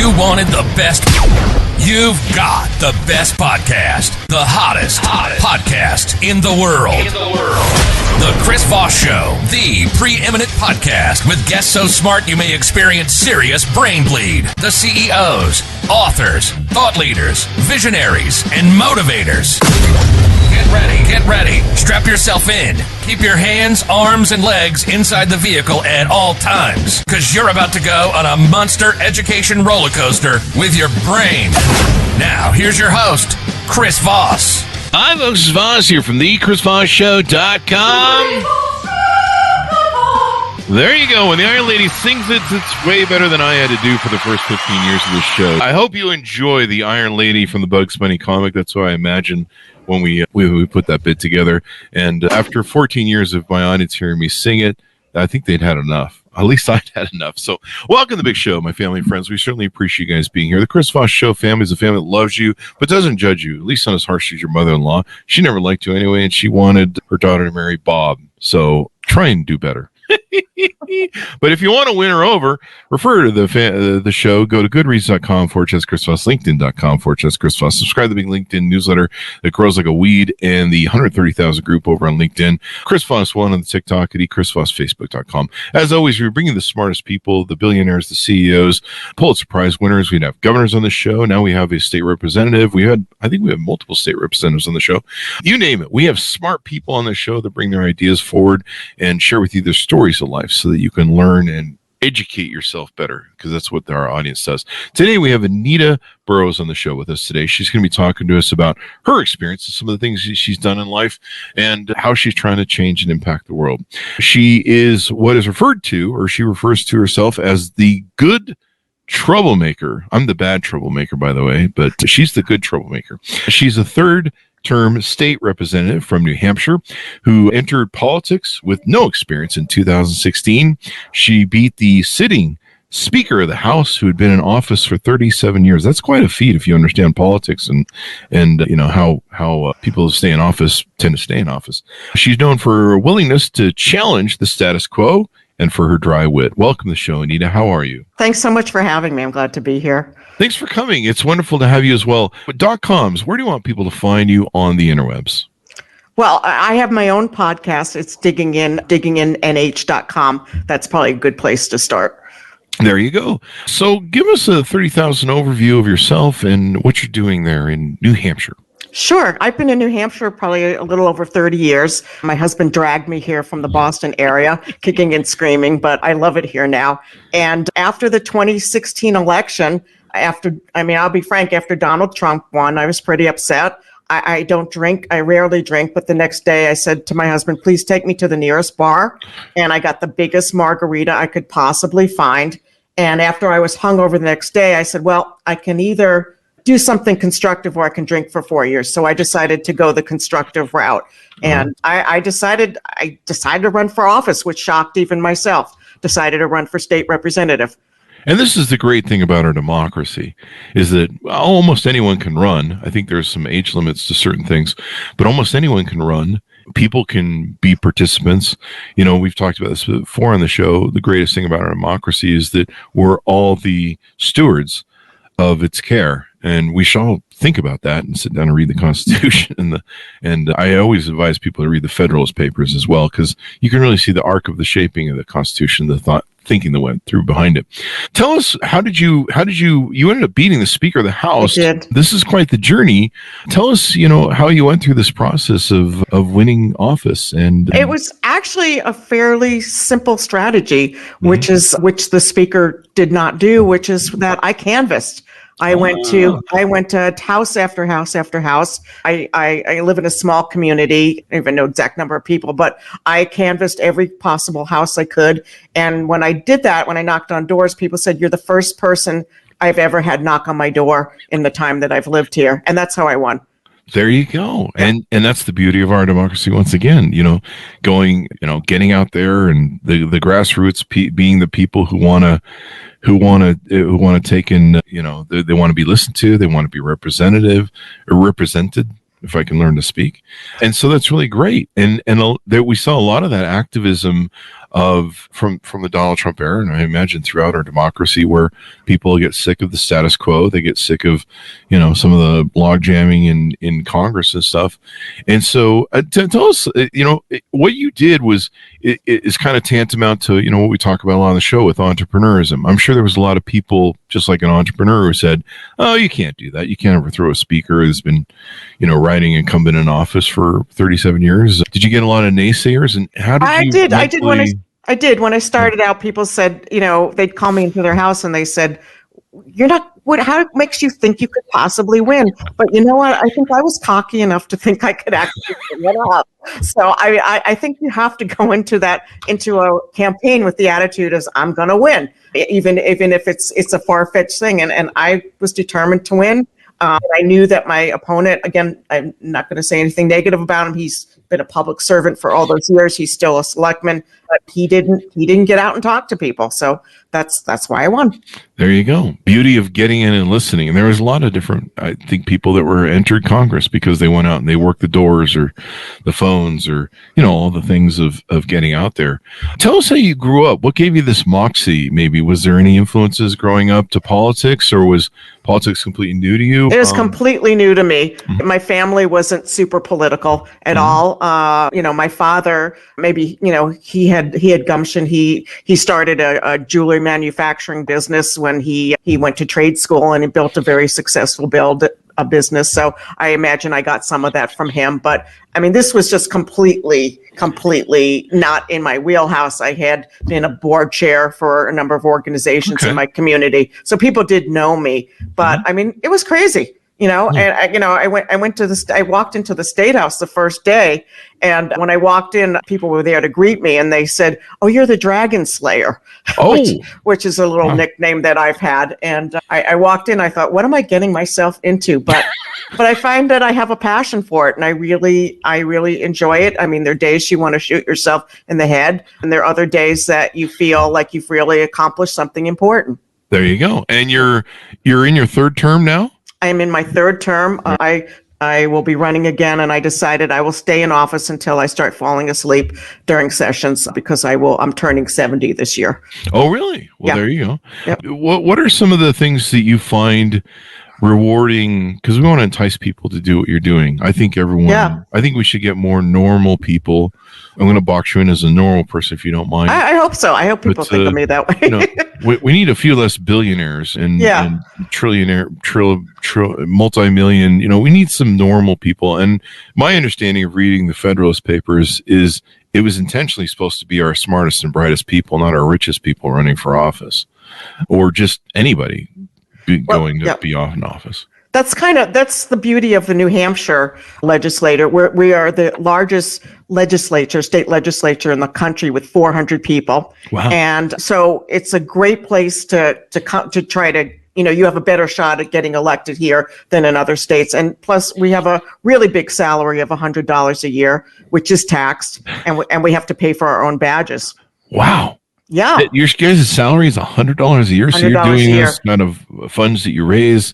you wanted the best, you've got the best podcast, the hottest podcast in the world. The Chris Voss Show, the preeminent podcast with guests so smart you may experience serious brain bleed. The CEOs, authors, thought leaders, visionaries, and motivators. Get ready. Strap yourself in. Keep your hands, arms, and legs inside the vehicle at all times, because you're about to go on a monster education roller coaster with your brain. Now, here's your host, Chris Voss. Hi, folks. It's Voss here from the ChrisVossShow.com. There you go. When the Iron Lady sings it, it's way better than I had to do for the first 15 years of this show. I hope you enjoy the Iron Lady from the Bugs Bunny comic. That's what I imagine when we put that bit together. And after 14 years of my audience hearing me sing it, I think they'd had enough. At least I'd had enough. So welcome to the big show, my family and friends. We certainly appreciate you guys being here. The Chris Voss Show family is a family that loves you, but doesn't judge you, at least not as harshly as your mother-in-law. She never liked you anyway, and she wanted her daughter to marry Bob. So try and do better. But if you want to win her over, refer to the show. Go to goodreads.com/Chris Voss, LinkedIn.com/Chris Voss. Subscribe to the big LinkedIn newsletter that grows like a weed, and the 130,000 group over on LinkedIn. Chris Voss 1 on the TikTok at chrisvossfacebook.com. As always, we're bringing the smartest people, the billionaires, the CEOs, Pulitzer Prize winners. We'd have governors on the show. Now we have a state representative. I think we have multiple state representatives on the show. You name it. We have smart people on the show that bring their ideas forward and share with you their stories of life so that you can learn and educate yourself better, because that's what our audience does. Today we have Anita Burroughs on the show with us today. She's going to be talking to us about her experience and some of the things she's done in life and how she's trying to change and impact the world. She is what is referred to, or she refers to herself as, the good troublemaker. I'm the bad troublemaker, by the way, but she's the good troublemaker. She's a third-term state representative from New Hampshire who entered politics with no experience in 2016. She beat the sitting Speaker of the House, who had been in office for 37 years. That's quite a feat if you understand politics and you know how people who stay in office tend to stay in office. She's known for her willingness to challenge the status quo and for her dry wit. Welcome to the show, Anita. How are you? Thanks so much for having me. I'm glad to be here. Thanks for coming. It's wonderful to have you as well. But .coms, where do you want people to find you on the interwebs? Well, I have my own podcast. It's digginginnh.com. That's probably a good place to start. There you go. So give us a 30,000 overview of yourself and what you're doing there in New Hampshire. Sure. I've been in New Hampshire probably a little over 30 years. My husband dragged me here from the Boston area, kicking and screaming, but I love it here now. And after the 2016 election, I'll be frank, after Donald Trump won, I was pretty upset. I don't drink. I rarely drink. But the next day I said to my husband, please take me to the nearest bar. And I got the biggest margarita I could possibly find. And after I was hungover the next day, I said, well, I can either do something constructive or I can drink for 4 years. So I decided to go the constructive route. And I decided to run for office, which shocked even myself. Decided to run for state representative. And this is the great thing about our democracy, is that almost anyone can run. I think there's some age limits to certain things, but almost anyone can run. People can be participants. You know, we've talked about this before on the show. The greatest thing about our democracy is that we're all the stewards of its care. And we shall all think about that and sit down and read the Constitution. And I always advise people to read the Federalist Papers as well, because you can really see the arc of the shaping of the Constitution, the thinking that went through behind it. Tell us, you ended up beating the Speaker of the House. I did. This is quite the journey. Tell us, how you went through this process of winning office. And it was actually a fairly simple strategy, which the Speaker did not do, which is that I canvassed. I went to house after house after house. I live in a small community. I don't even know the exact number of people, but I canvassed every possible house I could. And when I did that, when I knocked on doors, people said, you're the first person I've ever had knock on my door in the time that I've lived here. And that's how I won. There you go. And that's the beauty of our democracy once again, getting out there and the grassroots being the people who want to take in, they want to be listened to, they want to be represented, if I can learn to speak. And so that's really great. And we saw a lot of that activism from the Donald Trump era, and I imagine throughout our democracy, where people get sick of the status quo, they get sick of, some of the log jamming in Congress and stuff. And so, tell us, what you did is kind of tantamount to what we talk about a lot on the show with entrepreneurism. I'm sure there was a lot of people, just like an entrepreneur, who said, "Oh, you can't do that. You can't overthrow a speaker who's been, riding incumbent in office for 37 years." Did you get a lot of naysayers? And how did you? I did. When I started out, people said, they'd call me into their house and they said, "You're not, how makes you think you could possibly win?" But you know what? I think I was cocky enough to think I could actually win it up. So I think you have to go into a campaign with the attitude as I'm going to win, even if it's a far-fetched thing. And I was determined to win. I knew that my opponent, again, I'm not going to say anything negative about him. He's been a public servant for all those years. He's still a selectman, but he didn't get out and talk to people. So that's why I won. There you go. Beauty of getting in and listening. And there was a lot of different, I think, people that were entered Congress because they went out and they worked the doors or the phones or, all the things of getting out there. Tell us how you grew up. What gave you this moxie? Maybe was there any influences growing up to politics, or was politics completely new to you? It was completely new to me. Mm-hmm. My family wasn't super political at all. My father, maybe, he had gumption. He started a jewelry manufacturing business when he went to trade school, and he built a very successful business. So I imagine I got some of that from him. But I mean, this was just completely not in my wheelhouse. I had been a board chair for a number of organizations in my community. So people did know me, but I mean, it was crazy. And I walked into the State House the first day, and when I walked in, people were there to greet me, and they said, "Oh, you're the Dragon Slayer," which is a little nickname that I've had. And I walked in, I thought, what am I getting myself into? But I find that I have a passion for it, and I really enjoy it. I mean, there are days you want to shoot yourself in the head, and there are other days that you feel like you've really accomplished something important. There you go. And you're in your third term now? I'm in my third term. I will be running again, and I decided I will stay in office until I start falling asleep during sessions because I'm turning 70 this year. Oh, really? Well, Yeah. There you go. Yep. What are some of the things that you find rewarding? Because we want to entice people to do what you're doing. I think I think we should get more normal people. I'm going to box you in as a normal person if you don't mind. I hope so. I hope people think of me that way. We need a few less billionaires and trillionaire, multi-million. We need some normal people. And my understanding of reading the Federalist Papers is it was intentionally supposed to be our smartest and brightest people, not our richest people running for office, or just anybody going to be off in office. That's the beauty of the New Hampshire legislature. We are the largest state legislature in the country with 400 people. Wow. And so it's a great place to try to, you have a better shot at getting elected here than in other states. And plus we have a really big salary of $100 a year, which is taxed, and we have to pay for our own badges. Wow. Yeah. Your guys' salary is $100 a year. So you're doing this kind of funds that you raise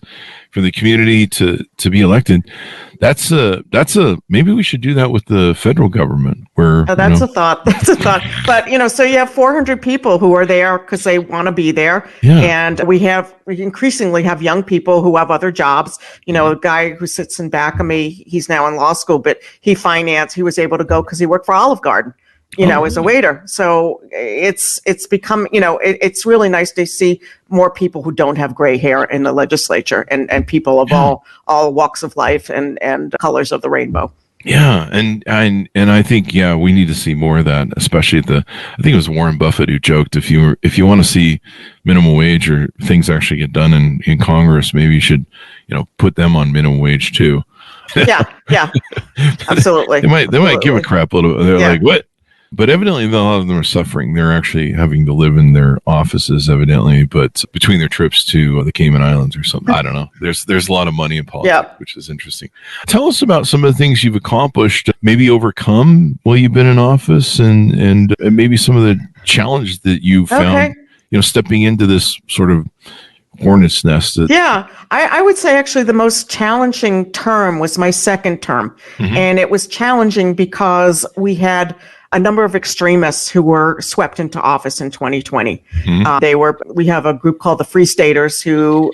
for the community to be elected. That's maybe we should do that with the federal government where that's a thought. That's a thought. But so you have 400 people who are there because they want to be there. Yeah. And we increasingly have young people who have other jobs. A guy who sits in back of me, he's now in law school, but he was able to go because he worked for Olive Garden. As a waiter. So it's become, it's really nice to see more people who don't have gray hair in the legislature and people of all walks of life and colors of the rainbow. Yeah. And I think, we need to see more of that, especially I think it was Warren Buffett who joked, if you want to see minimum wage or things actually get done in Congress, maybe you should, put them on minimum wage too. Yeah. Absolutely. They might give a crap a little bit. They're like, what? But evidently, a lot of them are suffering. They're actually having to live in their offices, evidently, but between their trips to the Cayman Islands or something. I don't know. There's a lot of money in politics, which is interesting. Tell us about some of the things you've accomplished, maybe overcome while you've been in office, and maybe some of the challenges that you found, stepping into this sort of hornet's nest. I would say actually the most challenging term was my second term. Mm-hmm. And it was challenging because we had a number of extremists who were swept into office in 2020. We have a group called the Free Staters who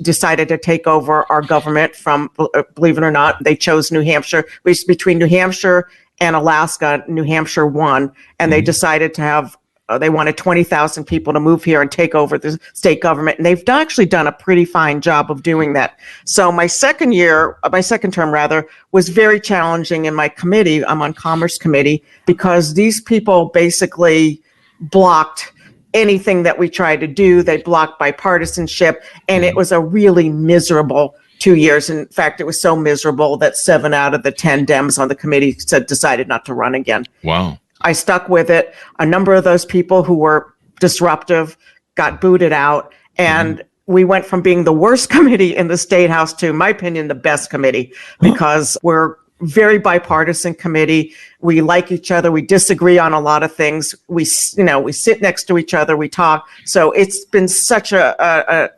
decided to take over our government from, believe it or not, they chose New Hampshire. Between New Hampshire and Alaska, New Hampshire won, and they decided to have they wanted 20,000 people to move here and take over the state government. And they've actually done a pretty fine job of doing that. So my second term was very challenging in my committee. I'm on Commerce Committee because these people basically blocked anything that we tried to do. They blocked bipartisanship, and it was a really miserable 2 years. In fact, it was so miserable that 7 out of the 10 Dems on the committee decided not to run again. Wow. I stuck with it. A number of those people who were disruptive got booted out. And we went from being the worst committee in the State House to, in my opinion, the best committee, because we're very bipartisan committee. We like each other. We disagree on a lot of things. We sit next to each other. We talk. So it's been such a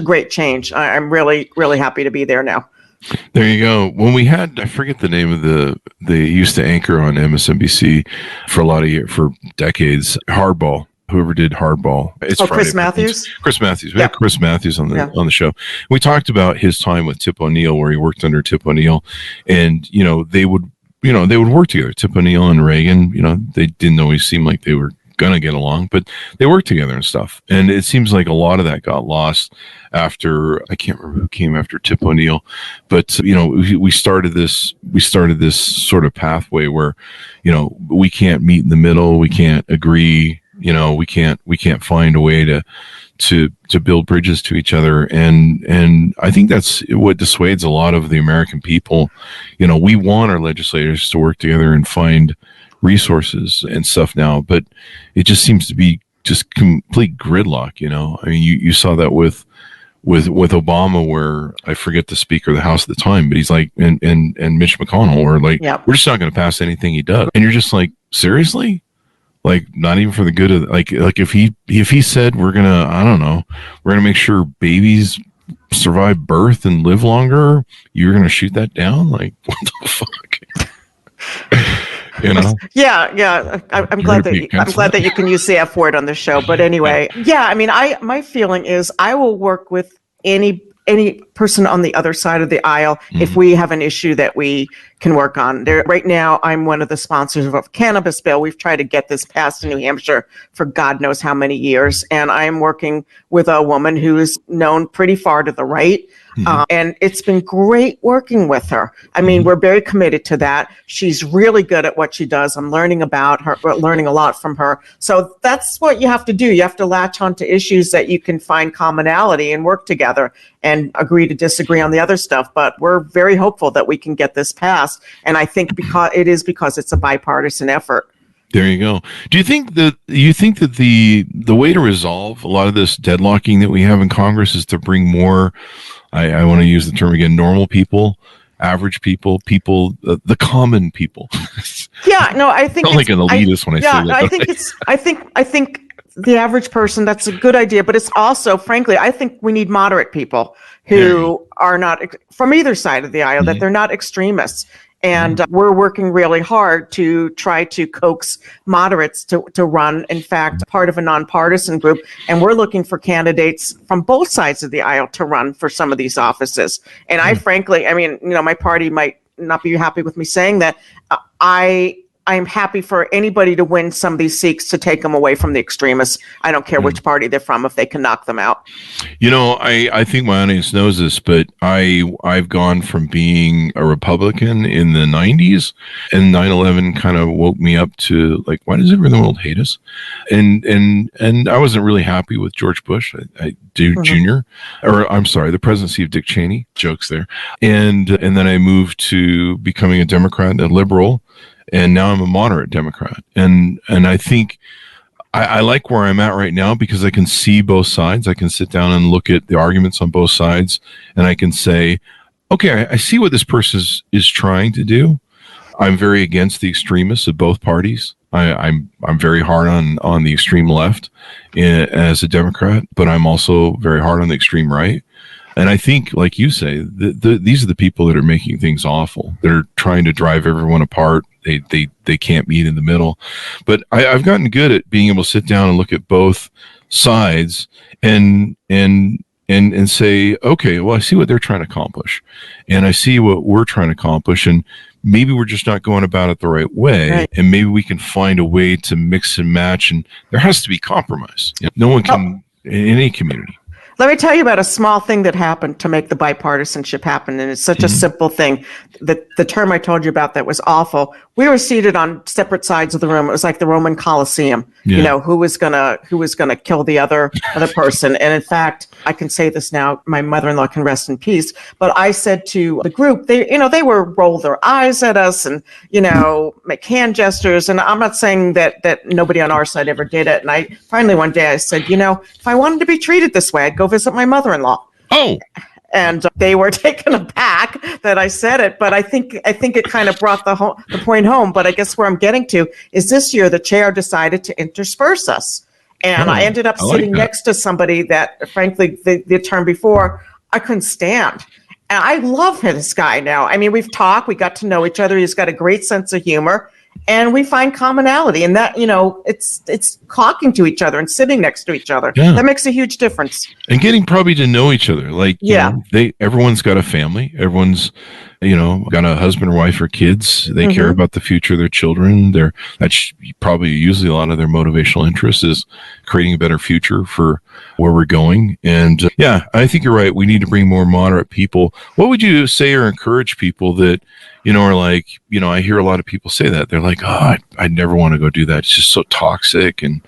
great change. I'm really, really happy to be there now. There you go. When we had, I forget the name of they used to anchor on MSNBC for a lot of years, for decades, Hardball. Whoever did Hardball. It's Friday. Chris Matthews? Chris Matthews. We had Chris Matthews on the show. We talked about his time with Tip O'Neill, where he worked under Tip O'Neill, and they would work together. Tip O'Neill and Reagan, they didn't always seem like they were gonna get along, but they worked together and stuff. And it seems like a lot of that got lost after, I can't remember who came after Tip O'Neill, but we started this sort of pathway where we can't meet in the middle, we can't agree, we can't find a way to build bridges to each other, and I think that's what dissuades a lot of the American people. We want our legislators to work together and find resources and stuff now, but it just seems to be just complete gridlock. I mean, you saw that with Obama, where I forget the Speaker of the House at the time, but he's like, and Mitch McConnell were like, we're just not going to pass anything he does, and you're just like, seriously? Like, not even for the good of like if he said we're gonna make sure babies survive birth and live longer, you're gonna shoot that down? Like, what the fuck? Yeah. I'm glad that you can use the F word on the show. But anyway, I mean, my feeling is I will work with any person on the other side of the aisle if we have an issue that we can work on. Right now, I'm one of the sponsors of a cannabis bill. We've tried to get this passed in New Hampshire for God knows how many years. And I'm working with a woman who is known pretty far to the right. And it's been great working with her. I mean, we're very committed to that. She's really good at what she does. I'm learning about her, learning a lot from her. So that's what you have to do. You have to latch onto issues that you can find commonality and work together and agree to disagree on the other stuff. But we're very hopeful that we can get this passed. And I think because it's a bipartisan effort. There you go. Do you think that the way to resolve a lot of this deadlocking that we have in Congress is to bring more, I want to use the term again, normal people, average people, the common people? I think I'm like an elitist when I say that. I think the average person, that's a good idea, but it's also, frankly, I think we need moderate people who are not from either side of the aisle, that they're not extremists. And we're working really hard to try to coax moderates to run, in fact, part of a nonpartisan group. And we're looking for candidates from both sides of the aisle to run for some of these offices. And I frankly, I mean, my party might not be happy with me saying that. I'm happy for anybody to win some of these seats to take them away from the extremists. I don't care which party they're from if they can knock them out. I think my audience knows this, but I've gone from being a Republican in the 90s, and 9/11 kind of woke me up to like, why does everyone in the world hate us? And I wasn't really happy with George Bush, Jr., or I'm sorry, the presidency of Dick Cheney. Jokes there. And then I moved to becoming a Democrat, a liberal. And now I'm a moderate Democrat. And I think I like where I'm at right now because I can see both sides. I can sit down and look at the arguments on both sides, and I can say, okay, I see what this person is trying to do. I'm very against the extremists of both parties. I'm very hard on the extreme left as a Democrat, but I'm also very hard on the extreme right. And I think, like you say, these are the people that are making things awful. They're trying to drive everyone apart. They can't meet in the middle. But I've gotten good at being able to sit down and look at both sides and say, okay, well, I see what they're trying to accomplish, and I see what we're trying to accomplish, and maybe we're just not going about it the right way, right. And maybe we can find a way to mix and match, and there has to be compromise. No one can in any community. Let me tell you about a small thing that happened to make the bipartisanship happen, and it's such a simple thing. The term I told you about that was awful. We were seated on separate sides of the room. It was like the Roman Colosseum. Yeah. You know, who was gonna kill the other person. And in fact, I can say this now. My mother-in-law can rest in peace. But I said to the group, they were roll their eyes at us and make hand gestures. And I'm not saying that nobody on our side ever did it. And I finally one day I said, if I wanted to be treated this way, I'd go visit my mother-in-law. Oh. And they were taken aback that I said it, but I think it kind of brought the point home. But I guess where I'm getting to is this year the chair decided to intersperse us, and I ended up sitting next to somebody that, frankly, the term before I couldn't stand. And I love this guy now. I mean, we've talked, we got to know each other. He's got a great sense of humor. And we find commonality, and that, it's talking to each other and sitting next to each other. Yeah. That makes a huge difference. And getting probably to know each other. Like, everyone's got a family. Everyone's, got a husband or wife or kids. They care about the future of their children. That's probably usually a lot of their motivational interest is creating a better future for where we're going. And I think you're right. We need to bring more moderate people. What would you say or encourage people that, are like, I hear a lot of people say that. They're like, oh, I never want to go do that. It's just so toxic. And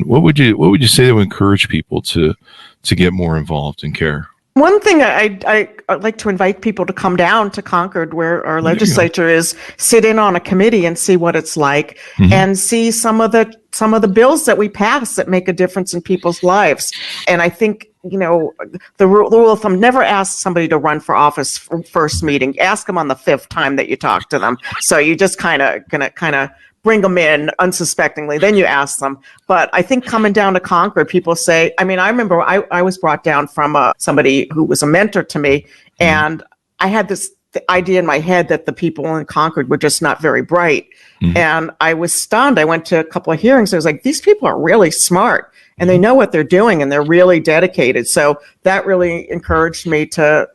what would you say to encourage people to get more involved and care? One thing I'd like to invite people to come down to Concord, where our legislature is, sit in on a committee and see what it's like, and see some of the bills that we pass that make a difference in people's lives. And I think, the rule of thumb, never ask somebody to run for office first meeting. Ask them on the 5th time that you talk to them. So you just kind of bring them in unsuspectingly, then you ask them. But I think coming down to Concord, people say, I remember I was brought down from somebody who was a mentor to me, and I had the idea in my head that the people in Concord were just not very bright. And I was stunned. I went to a couple of hearings. I was like, these people are really smart, and they know what they're doing, and they're really dedicated. So that really encouraged me to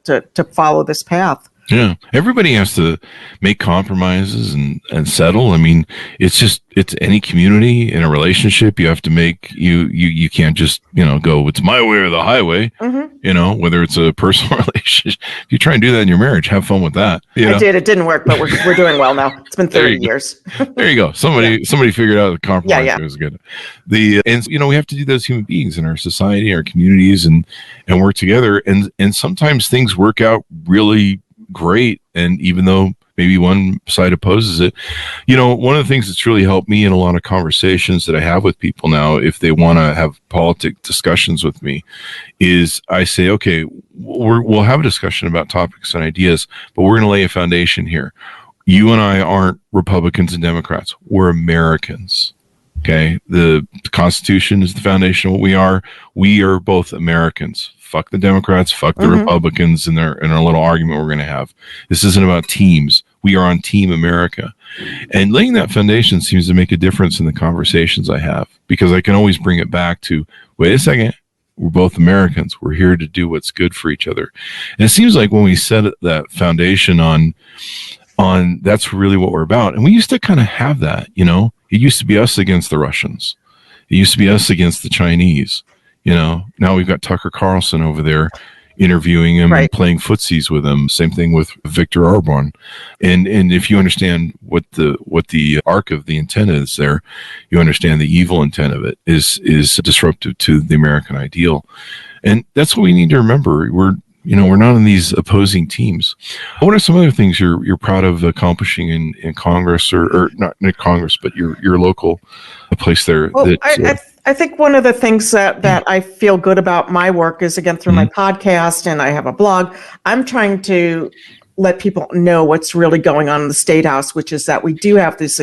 follow this path. Yeah, everybody has to make compromises and settle. I mean, it's any community in a relationship. You have to make you can't just go, it's my way or the highway. Whether it's a personal relationship. If you try and do that in your marriage, have fun with that. I did. It didn't work, but we're doing well now. It's been 30 years. There you go. Somebody figured out the compromise was good. And we have to do those human beings in our society, our communities, and work together. And sometimes things work out really great, and even though maybe one side opposes it, one of the things that's really helped me in a lot of conversations that I have with people now, if they want to have politic discussions with me, is I say, okay, we'll have a discussion about topics and ideas, but we're going to lay a foundation here. You and I aren't Republicans and Democrats. We're Americans. Okay, the Constitution is the foundation of what we are. We are both Americans. Fuck the Democrats, fuck the Republicans in our little argument we're going to have. This isn't about teams. We are on Team America. And laying that foundation seems to make a difference in the conversations I have, because I can always bring it back to, wait a second, we're both Americans. We're here to do what's good for each other. And it seems like when we set that foundation on that's really what we're about. And we used to kind of have that, It used to be us against the Russians. It used to be us against the Chinese. Now we've got Tucker Carlson over there interviewing him and playing footsies with him. Same thing with Viktor Orban. And if you understand what the arc of the intent is there, you understand the evil intent of it is disruptive to the American ideal. And that's what we need to remember. We're not in these opposing teams. What are some other things you're proud of accomplishing in Congress, or not in Congress, but your local place there? Well, I think one of the things that I feel good about my work is, again, through my podcast, and I have a blog, I'm trying to let people know what's really going on in the State House, which is that we do have these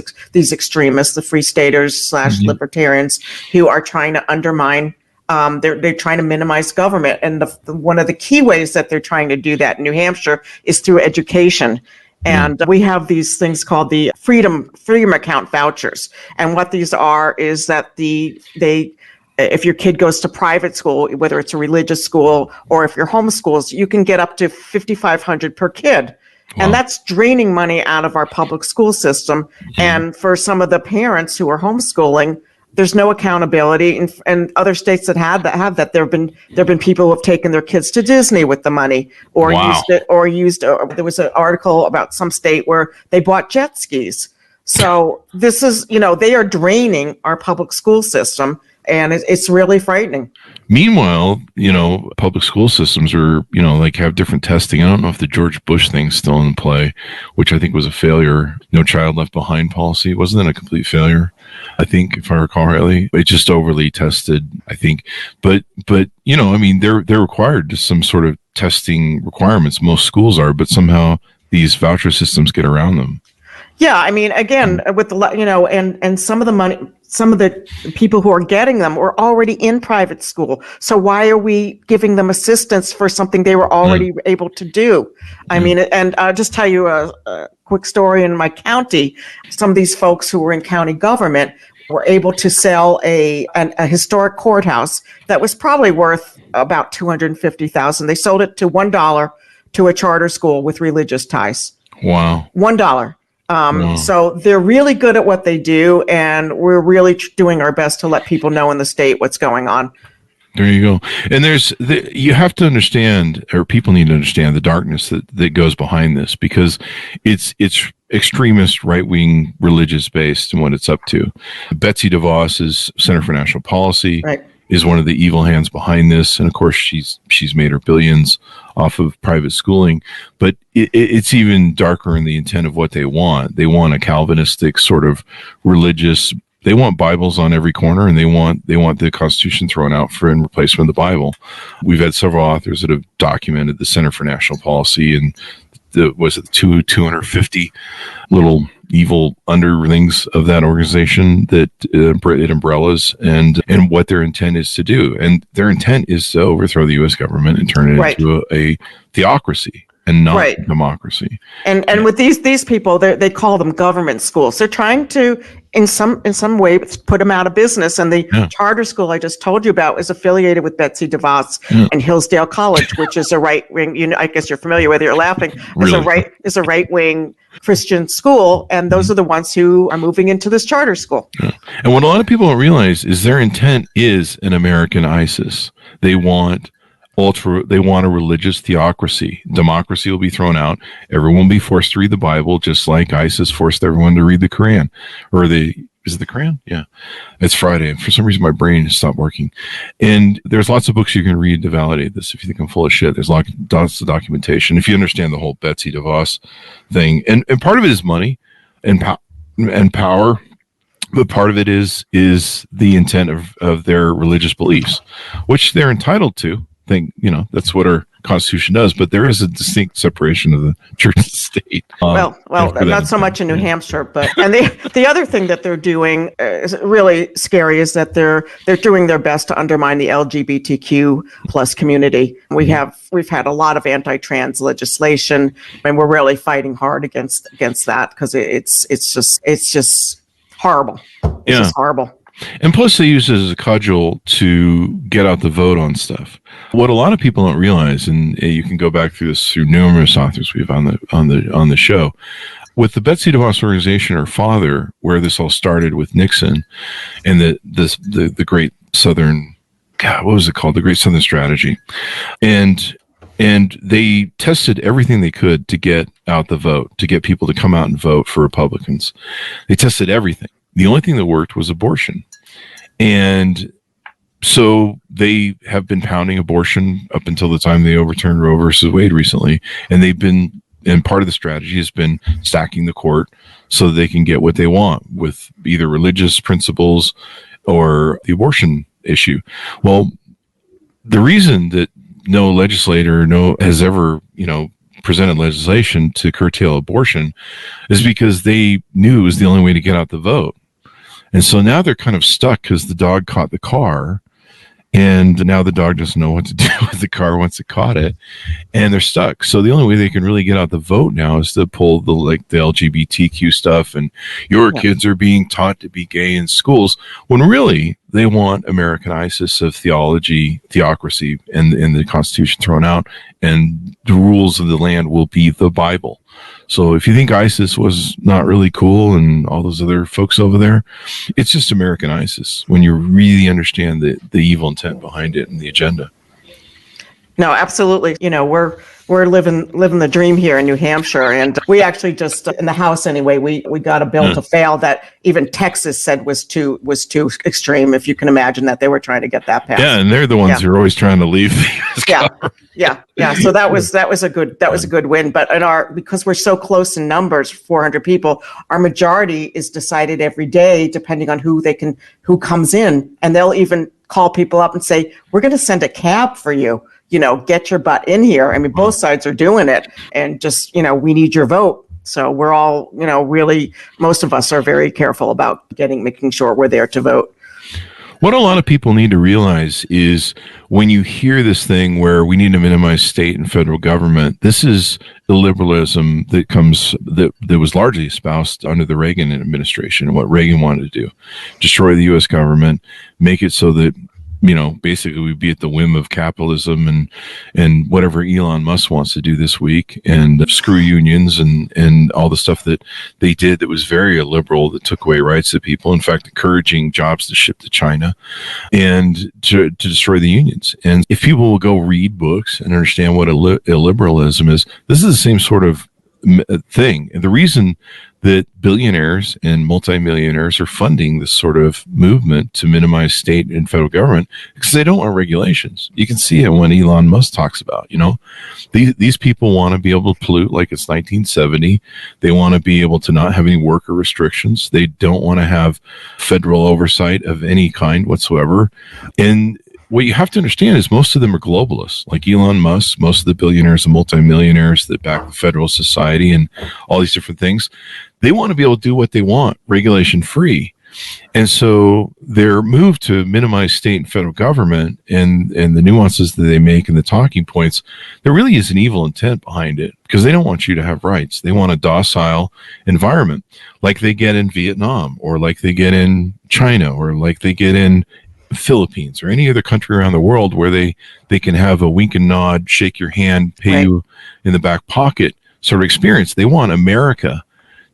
extremists, the free staters / libertarians, who are trying to undermine They're trying to minimize government. And one of the key ways that they're trying to do that in New Hampshire is through education. And we have these things called the freedom account vouchers. And what these are is that if your kid goes to private school, whether it's a religious school or if you're homeschooled, you can get up to $5,500 per kid. Wow. And that's draining money out of our public school system. Mm-hmm. And for some of the parents who are homeschooling, there's no accountability. And other states that have that, there have been people who have taken their kids to Disney with the money, or there was an article about some state where they bought jet skis. So this is, they are draining our public school system, and it's really frightening. Meanwhile, public school systems are, have different testing. I don't know if the George Bush thing's still in play, which I think was a failure. No Child Left Behind policy. Wasn't that a complete failure? I think, if I recall rightly, it just overly tested, I think. But they're required to some sort of testing requirements. Most schools are, but somehow these voucher systems get around them. Yeah, again, with and some of the money, some of the people who are getting them were already in private school. So why are we giving them assistance for something they were already able to do? And I'll just tell you a quick story in my county. Some of these folks who were in county government were able to sell a historic courthouse that was probably worth about $250,000. They sold it to $1 to a charter school with religious ties. Wow. $1. So they're really good at what they do, and we're really doing our best to let people know in the state what's going on. There you go. And you have to understand, or people need to understand, the darkness that goes behind this, because it's extremist, right-wing, religious based in what it's up to. Betsy DeVos' Center for National Policy is one of the evil hands behind this, and of course she's made her billions off of private schooling. But it's even darker in the intent of what they want. They want a Calvinistic sort of religious. They want Bibles on every corner, and they want the Constitution thrown out in replacement of the Bible. We've had several authors that have documented the Center for National Policy and the 250 little evil underlings of that organization that it umbrellas, and what their intent is to do. And their intent is to overthrow the U.S. government and turn it into a theocracy and not democracy. And with these people, they call them government schools. They're trying to, in some way, put them out of business. And the charter school I just told you about is affiliated with Betsy DeVos and Hillsdale College, which is a right wing. I guess you're familiar with it. You're laughing. Really? Is a right wing Christian school, and those are the ones who are moving into this charter school. Yeah. And what a lot of people don't realize is their intent is an American ISIS. They want a religious theocracy. Democracy will be thrown out. Everyone will be forced to read the Bible, just like ISIS forced everyone to read the Quran. Is it the Quran? Yeah. It's Friday. For some reason, my brain has stopped working. And there's lots of books you can read to validate this. If you think I'm full of shit, there's lots of documentation. If you understand the whole Betsy DeVos thing. And part of it is money and power. But part of it is the intent of their religious beliefs, which they're entitled to. That's what our Constitution does, but there is a distinct separation of the church and state. Well, not so much in New Hampshire, and the other thing that they're doing is really scary is that they're doing their best to undermine the LGBTQ plus community. We've had a lot of anti-trans legislation, and we're really fighting hard against that because it's just horrible. It's just horrible. And plus, they use it as a cudgel to get out the vote on stuff. What a lot of people don't realize, and you can go back through this through numerous authors we've on the show, with the Betsy DeVos organization, her father, where this all started with Nixon, and the Great Southern, what was it called? The Great Southern Strategy, and they tested everything they could to get out the vote, to get people to come out and vote for Republicans. They tested everything. The only thing that worked was abortion. And so they have been pounding abortion up until the time they overturned Roe versus Wade recently. And part of the strategy has been stacking the court so that they can get what they want with either religious principles or the abortion issue. Well, the reason that no legislator has ever, presented legislation to curtail abortion is because they knew it was the only way to get out the vote. And so now they're kind of stuck because the dog caught the car, And now the dog doesn't know what to do with the car once it caught it, and they're stuck. So the only way they can really get out the vote now is to pull the LGBTQ stuff, and your kids are being taught to be gay in schools, when really they want American ISIS of theocracy, and the Constitution thrown out, and the rules of the land will be the Bible. So if you think ISIS was not really cool and all those other folks over there, it's just American ISIS when you really understand the evil intent behind it and the agenda. No, absolutely. We're living the dream here in New Hampshire, and we actually just in the House anyway. We got a bill to fail that even Texas said was too extreme. If you can imagine that, they were trying to get that passed. Yeah, and they're the ones who are always trying to leave. Yeah. So that was a good win. But because we're so close in numbers, 400 people, our majority is decided every day, depending on who comes in, and they'll even call people up and say, "We're going to send a cab for you. Get your butt in here." I mean, both sides are doing it, and just, we need your vote. So we're all, really, most of us are very careful about making sure we're there to vote. What a lot of people need to realize is when you hear this thing where we need to minimize state and federal government, this is illiberalism that was largely espoused under the Reagan administration, and what Reagan wanted to do: destroy the U.S. government, make it so that basically we'd be at the whim of capitalism and whatever Elon Musk wants to do this week, and screw unions and all the stuff that they did that was very illiberal, that took away rights to people, in fact, encouraging jobs to ship to China, and to destroy the unions. And if people will go read books and understand what illiberalism is, this is the same sort of thing. And the reason that billionaires and multimillionaires are funding this sort of movement to minimize state and federal government, because they don't want regulations. You can see it when Elon Musk talks about, these people want to be able to pollute like it's 1970. They want to be able to not have any worker restrictions. They don't want to have federal oversight of any kind whatsoever. And what you have to understand is most of them are globalists, like Elon Musk, most of the billionaires and multimillionaires that back the Federal Society and all these different things. They want to be able to do what they want, regulation free. And so their move to minimize state and federal government and the nuances that they make and the talking points, there really is an evil intent behind it, because they don't want you to have rights. They want a docile environment like they get in Vietnam, or like they get in China, or like they get in Philippines, or any other country around the world, where they can have a wink and nod, shake your hand, pay you in the back pocket sort of experience. They want America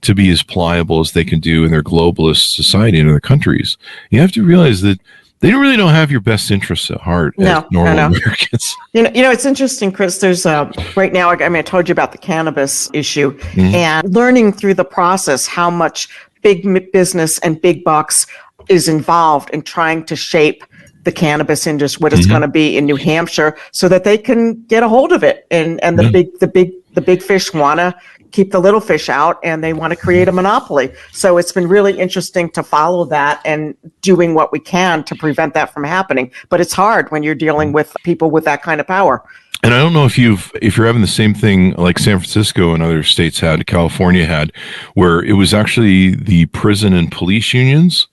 to be as pliable as they can do in their globalist society in other countries. You have to realize that they really don't have your best interests at heart as normal Americans. It's interesting, Chris. There's right now, I told you about the cannabis issue, and learning through the process how much big business and big bucks is involved in trying to shape the cannabis industry, what it's going to be in New Hampshire, so that they can get a hold of it. And the big fish want to keep the little fish out, and they want to create a monopoly. So it's been really interesting to follow that and doing what we can to prevent that from happening. But it's hard when you're dealing with people with that kind of power. And I don't know if you're having the same thing like San Francisco and other states had, California had, where it was actually the prison and police unions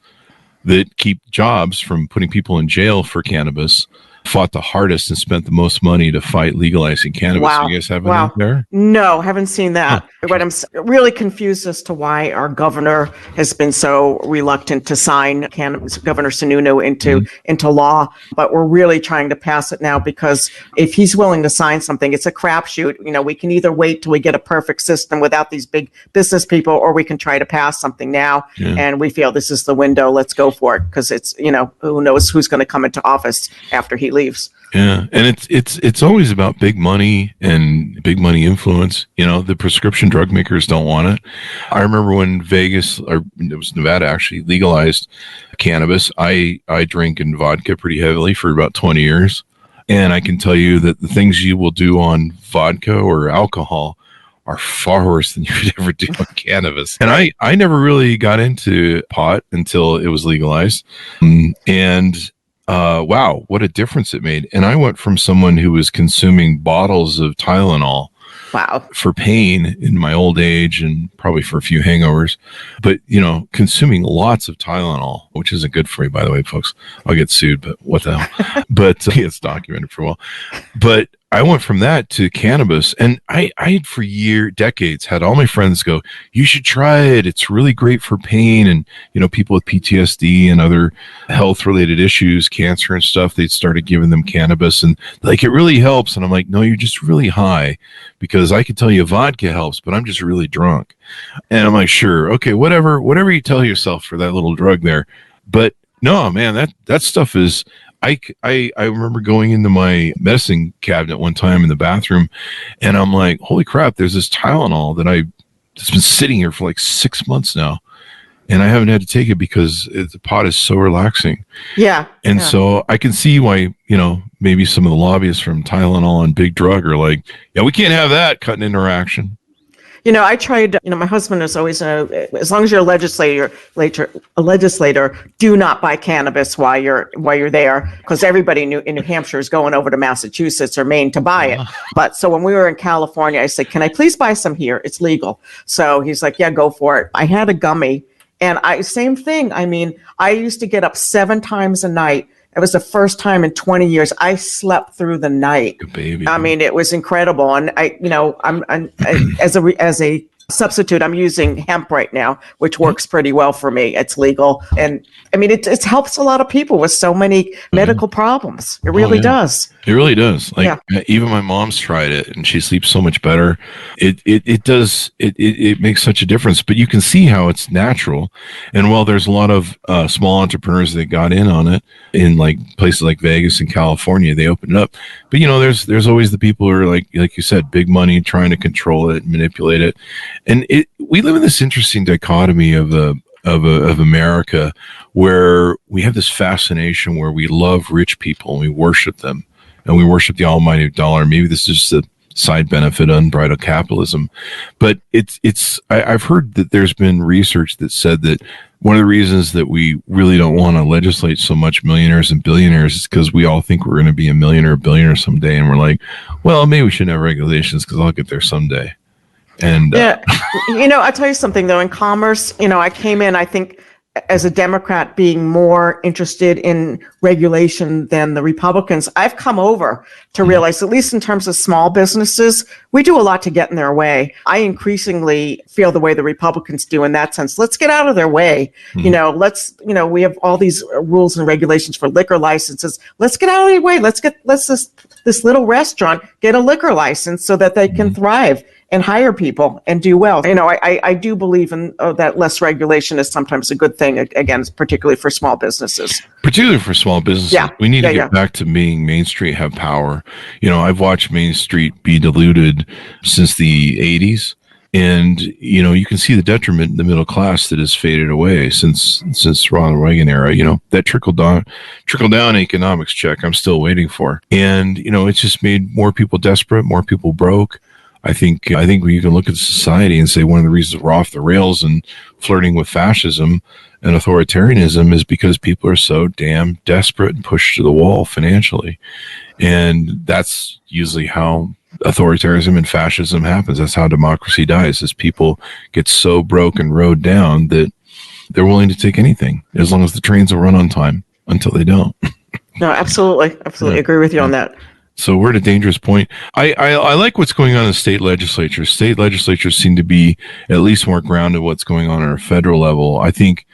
that keep jobs from putting people in jail for cannabis, fought the hardest and spent the most money to fight legalizing cannabis. Wow. You guys have that there? No, haven't seen that. But I'm really confused as to why our governor has been so reluctant to sign cannabis, Governor Sununu, into law. But we're really trying to pass it now, because if he's willing to sign something, it's a crapshoot. We can either wait till we get a perfect system without these big business people, or we can try to pass something now. Yeah. And we feel this is the window. Let's go for it, because it's, who knows who's going to come into office after he leaves. Yeah, and it's always about big money and big money influence. The prescription drug makers don't want it. I remember when Vegas, or it was Nevada, actually legalized cannabis. I drank in vodka pretty heavily for about 20 years, and I can tell you that the things you will do on vodka or alcohol are far worse than you would ever do on cannabis. And I never really got into pot until it was legalized, and wow, what a difference it made. And I went from someone who was consuming bottles of Tylenol Wow. for pain in my old age and probably for a few hangovers. But, consuming lots of Tylenol, which isn't good for you, by the way, folks. I'll get sued, but what the hell? But it's documented for a while. But I went from that to cannabis, and I had for decades had all my friends go, you should try it. It's really great for pain. And, people with PTSD and other health related issues, cancer and stuff, they started giving them cannabis and like, it really helps. And I'm like, no, you're just really high, because I could tell you vodka helps, but I'm just really drunk. And I'm like, sure. Okay. Whatever you tell yourself for that little drug there. But no, man, that stuff is, I remember going into my medicine cabinet one time in the bathroom, and I'm like, holy crap, there's this Tylenol it's been sitting here for like 6 months now, and I haven't had to take it because the pot is so relaxing. Yeah. And so I can see why, maybe some of the lobbyists from Tylenol and Big Drug are like, yeah, we can't have that cutting interaction. I tried, my husband is always, as long as you're a legislator, do not buy cannabis while you're there, because everybody in New Hampshire is going over to Massachusetts or Maine to buy it. But so when we were in California, I said, can I please buy some here? It's legal. So he's like, yeah, go for it. I had a gummy, and same thing. I mean, I used to get up 7 times a night. It was the first time in 20 years I slept through the night. Good baby. I mean, it was incredible. And I'm as a substitute, I'm using hemp right now, which works pretty well for me. It's legal. And I mean, it helps a lot of people with so many medical problems. It really does. It really does. Like even my mom's tried it and she sleeps so much better. It makes such a difference, but you can see how it's natural. And while there's a lot of small entrepreneurs that got in on it in like places like Vegas and California, they opened it up. But there's always the people who are like you said, big money trying to control it, manipulate it. And we live in this interesting dichotomy of America, where we have this fascination where we love rich people and we worship them and we worship the almighty dollar. Maybe this is just a side benefit, unbridled capitalism. But I've heard that there's been research that said that one of the reasons that we really don't want to legislate so much millionaires and billionaires is because we all think we're going to be a millionaire or billionaire someday. And we're like, well, maybe we shouldn't have regulations because I'll get there someday. And I'll tell you something though, in commerce, I came in, I think, as a Democrat being more interested in regulation than the Republicans. I've come over to realize, at least in terms of small businesses, we do a lot to get in their way. I increasingly feel the way the Republicans do in that sense. Let's get out of their way. Mm-hmm. We have all these rules and regulations for liquor licenses. Let's get out of their way. Let's this little restaurant get a liquor license so that they can thrive and hire people and do well. I do believe in that less regulation is sometimes a good thing, again, particularly for small businesses. Particularly for small businesses. Yeah. We need to get back to being Main Street have power. I've watched Main Street be diluted since the 80s. And, you can see the detriment in the middle class that has faded away since Ronald Reagan era. That trickle down economics check I'm still waiting for. And, it's just made more people desperate, more people broke. I think you can look at society and say one of the reasons we're off the rails and flirting with fascism and authoritarianism is because people are so damn desperate and pushed to the wall financially. And that's usually how authoritarianism and fascism happens. That's how democracy dies, is people get so broke and rode down that they're willing to take anything as long as the trains will run on time until they don't. No, absolutely. Absolutely agree with you on that. So we're at a dangerous point. I like what's going on in state legislatures. State legislatures seem to be at least more grounded what's going on at a federal level. I think,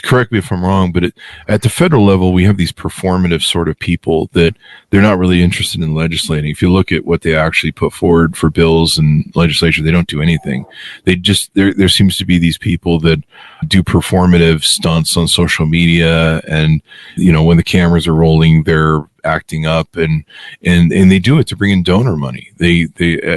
correct me if I'm wrong, but at the federal level, we have these performative sort of people that they're not really interested in legislating. If you look at what they actually put forward for bills and legislation, they don't do anything. They just, there seems to be these people that do performative stunts on social media. And, when the cameras are rolling, they're acting up and they do it to bring in donor money. They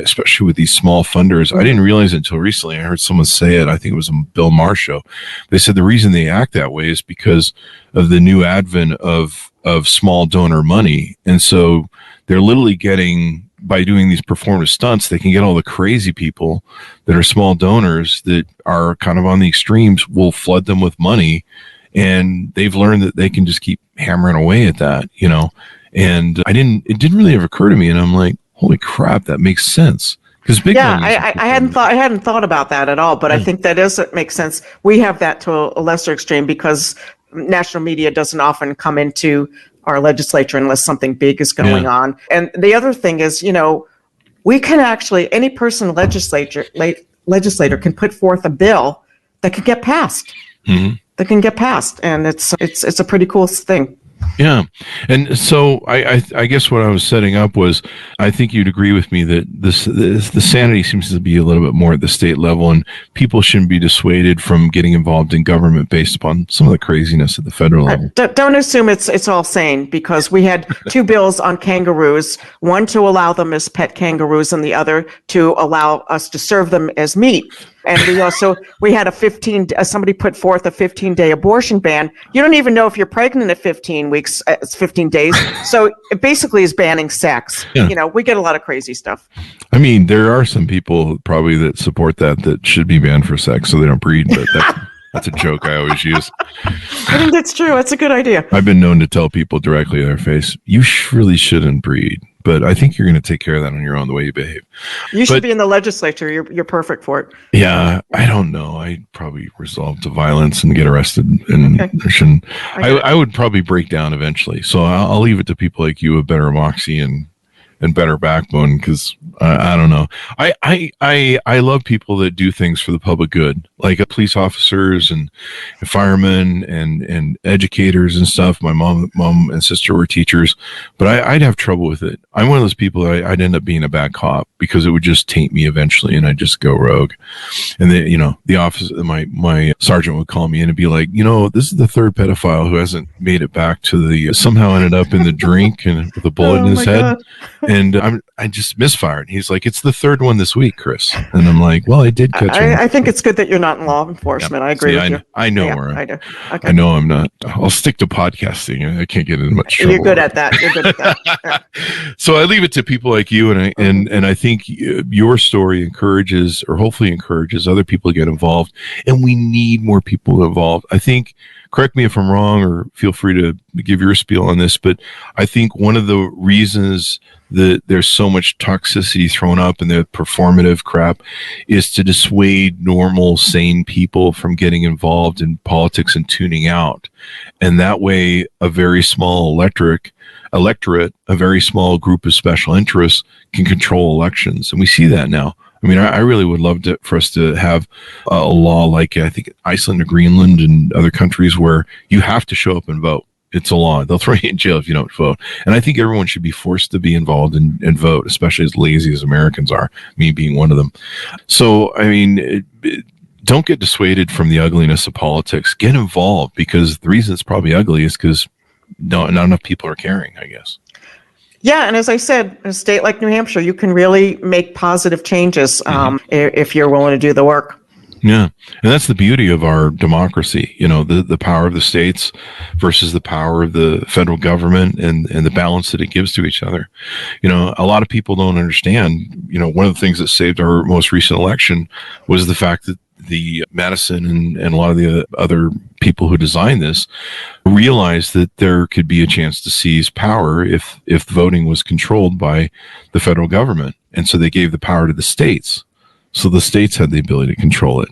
especially with these small funders. I didn't realize it until recently. I heard someone say it. I think it was on Bill Maher's show. They said the reason they act that way is because of the new advent of small donor money. And so they're literally getting, by doing these performative stunts, they can get all the crazy people that are small donors that are kind of on the extremes, will flood them with money. And they've learned that they can just keep hammering away at that, and it didn't really ever occur to me. And I'm like, holy crap, that makes sense. Because big Yeah, money. I hadn't thought about that at all, but I think it makes sense. We have that to a lesser extreme because national media doesn't often come into our legislature unless something big is going on. And the other thing is, we can actually, any person legislator can put forth a bill that can get passed. Mm-hmm. That can get passed, and it's a pretty cool thing. Yeah. And so I guess what I was setting up was, I think you'd agree with me that the sanity seems to be a little bit more at the state level, and people shouldn't be dissuaded from getting involved in government based upon some of the craziness at the federal level. Don't assume it's all sane, because we had two bills on kangaroos, one to allow them as pet kangaroos and the other to allow us to serve them as meat. And we had somebody put forth a 15-day abortion ban. You don't even know if you're pregnant at 15 weeks, it's 15 days. So it basically is banning sex. Yeah. We get a lot of crazy stuff. I mean, there are some people probably that support that should be banned for sex so they don't breed, but that's a joke I always use. I think that's true. That's a good idea. I've been known to tell people directly to their face, you really shouldn't breed. But I think you're going to take care of that on your own, the way you behave. You should be in the legislature. You're perfect for it. Yeah, I don't know. I'd probably resolve to violence and get arrested. And I would probably break down eventually. So I'll leave it to people like you with better moxie and better backbone, because I don't know. I love people that do things for the public good, like police officers and firemen and educators and stuff. My mom and sister were teachers, but I'd have trouble with it. I'm one of those people that I'd end up being a bad cop, because it would just taint me eventually, and I'd just go rogue. And the office, my sergeant would call me in and be like, this is the third pedophile who hasn't made it back to somehow ended up in the drink and with a bullet in his head. And I just misfired. He's like, it's the third one this week, Chris. And I'm like, well, I did catch him. I think it's good that you're not in law enforcement. I agree with you. I know I do. Okay. I know I'm not. I'll stick to podcasting. I can't get in much trouble. You're good at that. Yeah. So I leave it to people like you, and I think your story encourages, or hopefully encourages, other people to get involved. And we need more people involved. I think, correct me if I'm wrong, or feel free to give your spiel on this, but I think one of the reasons that there's so much toxicity thrown up in the performative crap is to dissuade normal, sane people from getting involved in politics and tuning out. And that way, a very small electorate, a very small group of special interests can control elections. And we see that now. I mean, I really would love for us to have a law like, I think, Iceland or Greenland and other countries, where you have to show up and vote. It's a law. They'll throw you in jail if you don't vote. And I think everyone should be forced to be involved and vote, especially as lazy as Americans are, me being one of them. So, I mean, don't get dissuaded from the ugliness of politics. Get involved, because the reason it's probably ugly is because not enough people are caring, I guess. Yeah, and as I said, in a state like New Hampshire, you can really make positive changes if you're willing to do the work. Yeah. And that's the beauty of our democracy, the power of the states versus the power of the federal government, and the balance that it gives to each other. A lot of people don't understand, one of the things that saved our most recent election was the fact that the Madison and a lot of the other people who designed this realized that there could be a chance to seize power if voting was controlled by the federal government. And so they gave the power to the states. So the states had the ability to control it.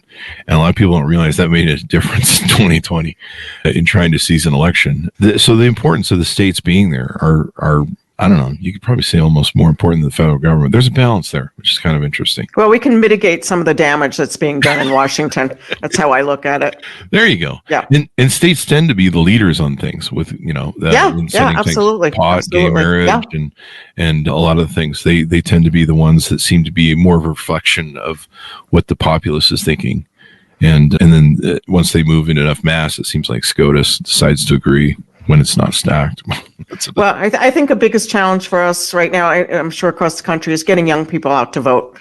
And a lot of people don't realize that made a difference in 2020 in trying to seize an election. So the importance of the states being there are I don't know, you could probably say almost more important than the federal government. There's a balance there, which is kind of interesting. Well, we can mitigate some of the damage that's being done in Washington. That's how I look at it. There you go. Yeah. And states tend to be the leaders on things with, absolutely. Pot, gay marriage, and a lot of the things. They tend to be the ones that seem to be more of a reflection of what the populace is thinking. And then once they move in enough mass, it seems like SCOTUS decides to agree when it's not stacked. Well, I think the biggest challenge for us right now, I'm sure across the country, is getting young people out to vote.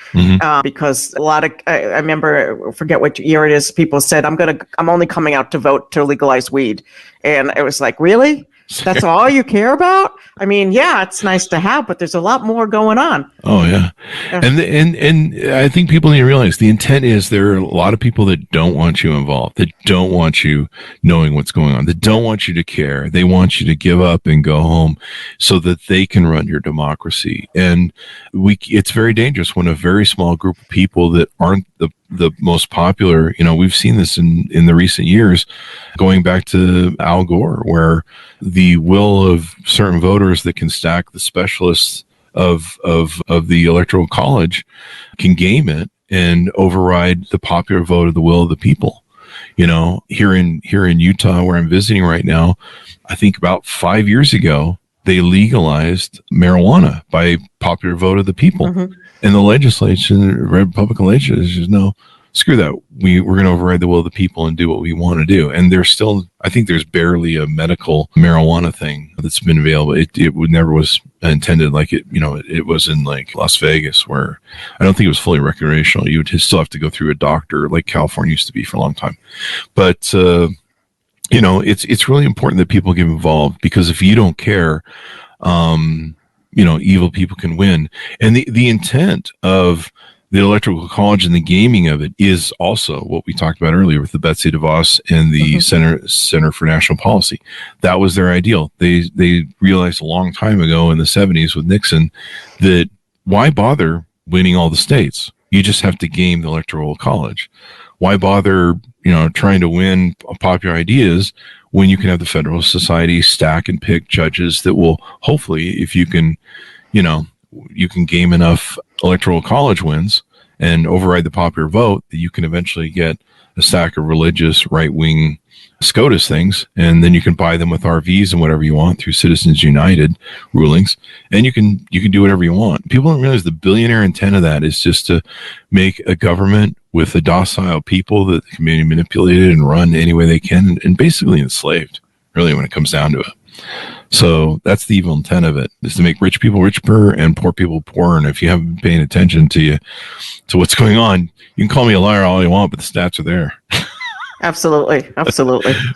Because a lot of, I remember, I forget what year it is, people said, I'm only coming out to vote to legalize weed. And it was like, really? That's all you care about? I mean, yeah, it's nice to have, but there's a lot more going on. Oh yeah, and I think people need to realize the intent is there are a lot of people that don't want you involved, that don't want you knowing what's going on, that don't want you to care. They want you to give up and go home so that they can run your democracy. And it's very dangerous when a very small group of people that aren't the most popular, we've seen this in the recent years, going back to Al Gore, where the will of certain voters that can stack the specialists of the electoral college can game it and override the popular vote of the will of the people. Here in Utah, where I'm visiting right now, I think about 5 years ago, they legalized marijuana by popular vote of the people. Mm-hmm. And the legislature, the Republican legislature, says, no, screw that. We're going to override the will of the people and do what we want to do. And there's still, I think there's barely a medical marijuana thing that's been available. It never was intended like it, it was in like Las Vegas, where I don't think it was fully recreational. You would still have to go through a doctor, like California used to be for a long time. But, it's really important that people get involved, because if you don't care, evil people can win. And the intent of the electoral college and the gaming of it is also what we talked about earlier with the Betsy DeVos and the Center for National Policy. That was their ideal. They realized a long time ago in the 70s with Nixon that why bother winning all the states? You just have to game the electoral college. Why bother, trying to win popular ideas when you can have the Federalist Society stack and pick judges that will hopefully, if you can, you can game enough electoral college wins and override the popular vote, that you can eventually get a stack of religious right-wing SCOTUS things, and then you can buy them with RVs and whatever you want through Citizens United rulings, and you can do whatever you want. People don't realize the billionaire intent of that is just to make a government with a docile people that can be manipulated and run any way they can, and basically enslaved, really, when it comes down to it. So that's the evil intent of it, is to make rich people richer and poor people poorer. And if you haven't been paying attention to what's going on, you can call me a liar all you want, but the stats are there. Absolutely.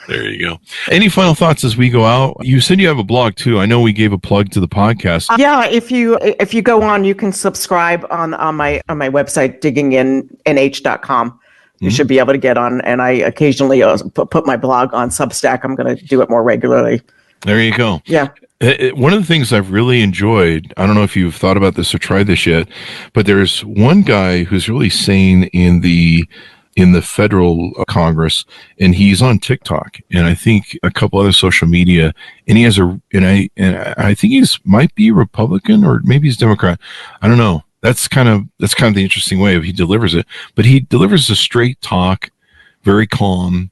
There you go. Any final thoughts as we go out? You said you have a blog too. I know we gave a plug to the podcast. Yeah, if you go on, you can subscribe on my website, digginginnh.com. You should be able to get on, and I occasionally put my blog on Substack. I'm going to do it more regularly. There you go. Yeah. One of the things I've really enjoyed, I don't know if you've thought about this or tried this yet, but there's one guy who's really sane in the federal Congress, and he's on TikTok, and I think a couple other social media, and he has I think he's might be Republican or maybe he's Democrat. I don't know. That's kind of the interesting way he delivers it, but he delivers a straight talk, very calm,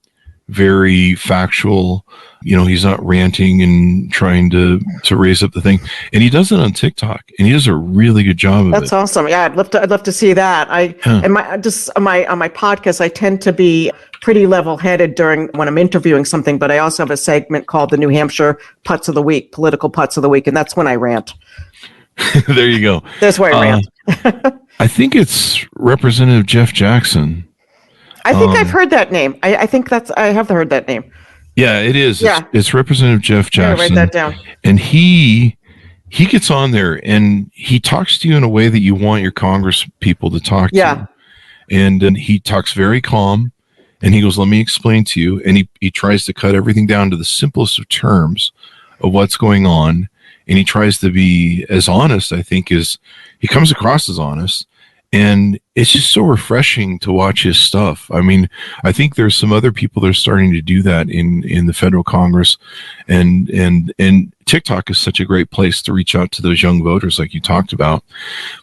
very factual. He's not ranting and trying to raise up the thing, and he does it on TikTok, and he does a really good job of it. That's awesome. Yeah, I'd love to see that. And on my podcast, I tend to be pretty level-headed when I'm interviewing something, but I also have a segment called the New Hampshire Putts of the Week, political putts of the week, and that's when I rant. There you go. That's where I rant. I think it's Representative Jeff Jackson. I think I've heard that name. I have heard that name. Yeah, it is. Yeah. It's Representative Jeff Jackson. Yeah, write that down. And he gets on there and he talks to you in a way that you want your Congress people to talk to you. And then he talks very calm, and he goes, let me explain to you. And he tries to cut everything down to the simplest of terms of what's going on. And he tries to be as honest, I think, as he comes across as honest. And it's just so refreshing to watch his stuff. I mean, I think there's some other people that are starting to do that in the federal Congress, and TikTok is such a great place to reach out to those young voters like you talked about.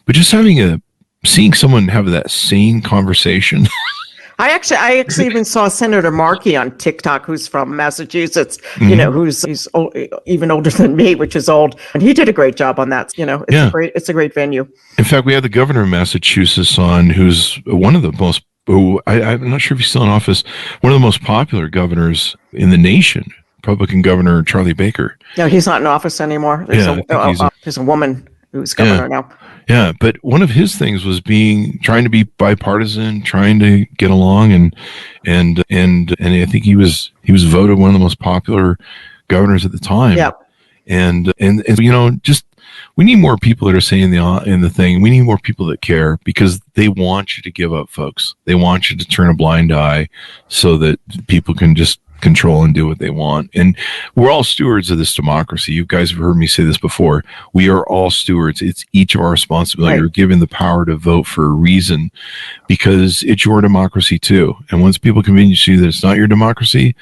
But just seeing someone have that sane conversation. I actually even saw Senator Markey on TikTok, who's from Massachusetts, who's even older than me, which is old. And he did a great job on that. It's a great venue. In fact, we had the governor of Massachusetts on, who's one of the most, I'm not sure if he's still in office, one of the most popular governors in the nation, Republican Governor Charlie Baker. No, he's not in office anymore. There's a woman who's governor now. Yeah, but one of his things was trying to be bipartisan, trying to get along, and I think he was voted one of the most popular governors at the time. Yep. And just we need more people that are saying in the thing. We need more people that care, because they want you to give up, folks. They want you to turn a blind eye so that people can just control and do what they want. And we're all stewards of this democracy. You guys have heard me say this before. We are all stewards. It's each of our responsibility. Right. You're given the power to vote for a reason, because it's your democracy too. And once people convince you that it's not your democracy,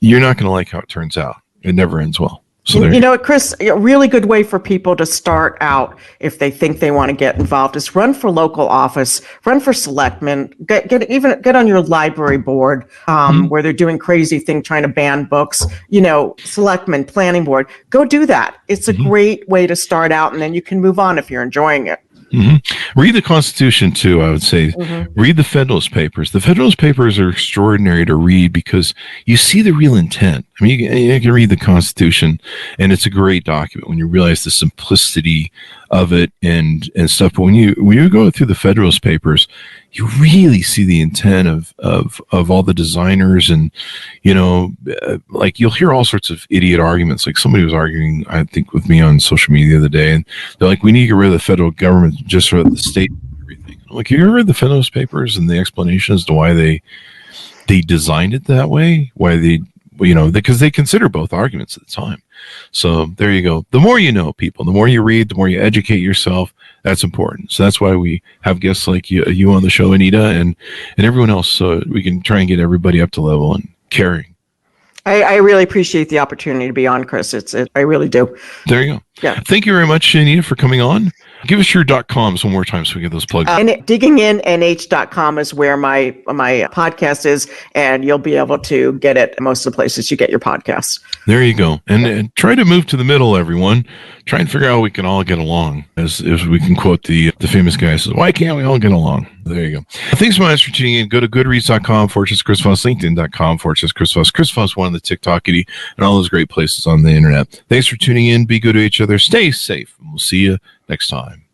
you're not going to like how it turns out. It never ends well. So you know what, Chris, a really good way for people to start out if they think they want to get involved is run for local office, run for selectmen, get on your library board where they're doing crazy thing trying to ban books, selectmen, planning board. Go do that. It's a great way to start out, and then you can move on if you're enjoying it. Read the Constitution too, I would say. Read the Federalist Papers. The Federalist Papers are extraordinary to read because you see the real intent. I mean, you can read the Constitution, and it's a great document when you realize the simplicity of it and stuff. But when you go through the Federalist Papers, you really see the intent of all the designers, and like you'll hear all sorts of idiot arguments. Like somebody was arguing, I think, with me on social media the other day, and they're like, "We need to get rid of the federal government just for the state and everything." I'm like, you ever read the Federalist Papers and the explanation as to why they designed it that way? Why they because they consider both arguments at the time. So there you go. The more you know, people, the more you read, the more you educate yourself. That's important. So that's why we have guests like you on the show, Anita, and everyone else, so we can try and get everybody up to level and caring. I really appreciate the opportunity to be on, Chris. I really do. There you go. Yeah. Thank you very much, Anita, for coming on. Give us your .coms one more time so we get those plugged. And digginginh.com is where my podcast is, and you'll be able to get it at most of the places you get your podcasts. There you go. And try to move to the middle, everyone. Try and figure out how we can all get along. As we can quote the famous guy says, "Why can't we all get along?" There you go. Thanks so much for tuning in. Go to goodreads.com/Chris Vos, LinkedIn.com/Chris Vos. Chris Vos, one of the TikTokity, and all those great places on the internet. Thanks for tuning in. Be good to each other. Stay safe. And we'll see you next time.